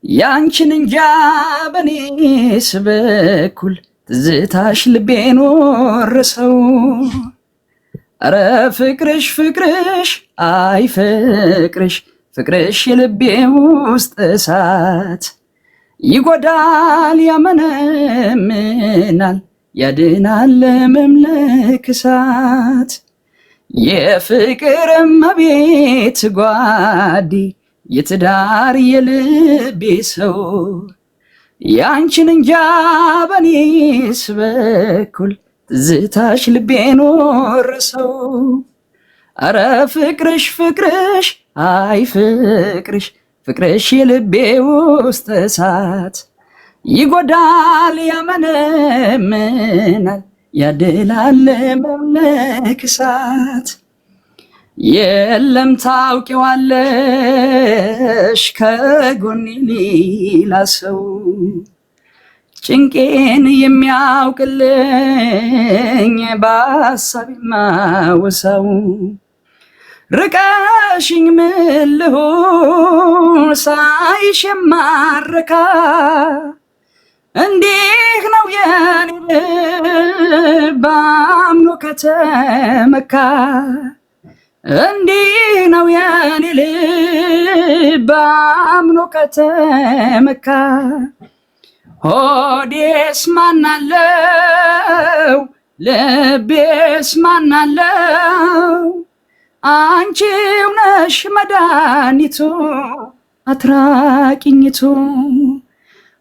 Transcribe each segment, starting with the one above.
ያንቺን እንጃ በኔስ በኩል ትዝታሽ ልቤን ወረሰው። አረ ፍቅርሽ ፍቅርሽ አይ ፍቅርሽ ፍቅርሽ የልቤ ውስጥ እሳት ይጎዳል ያመነምናል ያድናል መምለክ እሳት የፍቅር እመቤት ጓዴ የትዳር የልቤ ሰው ያንቺን እንጃ በኔስ በኩል ትዝታሽ ልቤን ወረሰው። አረ ፍቅርሽ ፍቅርሽ አይ ፍቅርሽ ፍቅርሽ የልቤ ውስጥ እሳት ይጎዳል ያመነምናል ያድላል መምለክ እሳት የለም ታውቂዋለሽ ከጎኔ ሌላ ሰው ጭንቄን የሚያውቅልኝ በሀሳብ የማወሳው ርቀሽኝ ምን ልሁን ሳይሽ የማረካ እንዲህ ነው የኔ ልብ አምኖ ከተመካ እንዲህ ነው የኔ ልብ አምኖ ከተመካ ሆዴስ ማናለው ልቤስ ማናለው አንቺው ነሽ መድኃኒቱ አትራቂኝቱ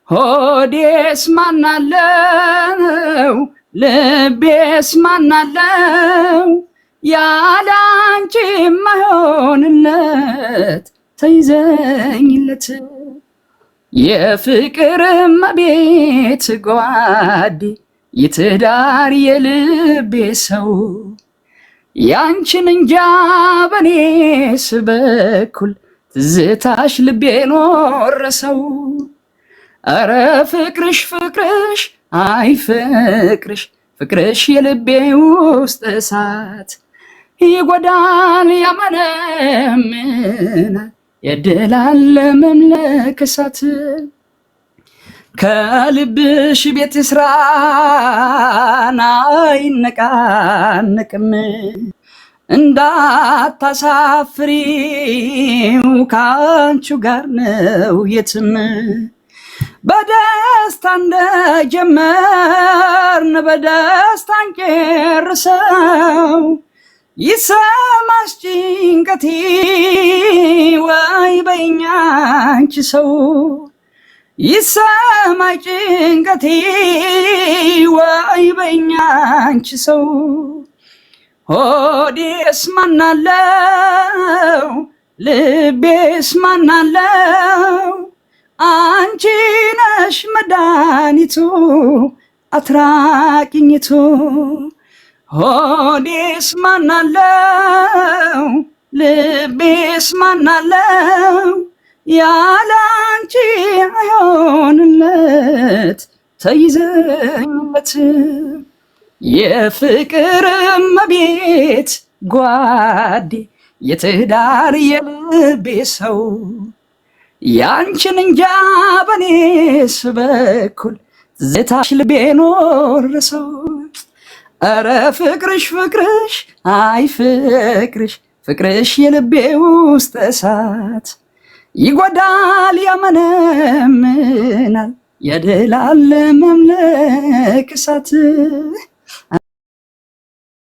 ሆዴስ ማናለው ልቤስ ማናለው ያለ አንቺ ማይሆንለት ተይዘኝለት የፍቅር እመቤት ጓዴ የትዳር የልቤ ሰው ያንቺን እንጃ በኔስ በኩል ትዝታሽ ልቤን ወረሰው። አረ ፍቅርሽ ፍቅርሽ አይ ፍቅርሽ ፍቅርሽ የልቤ ውስጥ እሳት ይጎዳል ያመነምናል ያድላል መምለክ እሳት ከልብሽ ቤት ስራና አይነቃነቅም እንዳታሳፍሪው ካንቺ ጋር ነው የትም በደስታ እንደጀመርን በደስታ እንጨርሰው ይሰማሽ ጭንቀቴ ወይ በይኝ አንቺ ሰው ይሰማሽ ጭንቀቴ ወይ በይኝ አንቺ ሰው ሆዴስ ማናለው ልቤስ ማናለው አንቺ ነሽ መድኃኒቱ አትራቂኝቱ ሆዴስ ማናለው ልቤስ ማናለው ያለ አንቺ አይሆንለት ተይዘኝለት የፍቅር እመቤት ጓዴ የትዳር የልቤ ሰው ያንቺን እንጃ በኔስ በኩል ትዝታሽ ልቤን ወረሰው። አረ ፍቅርሽ ፍቅርሽ አይ ፍቅርሽ ፍቅርሽ የልቤ ውስጥ እሳት ይጎዳል ያመነምናል ያድላል መምለክ እሳት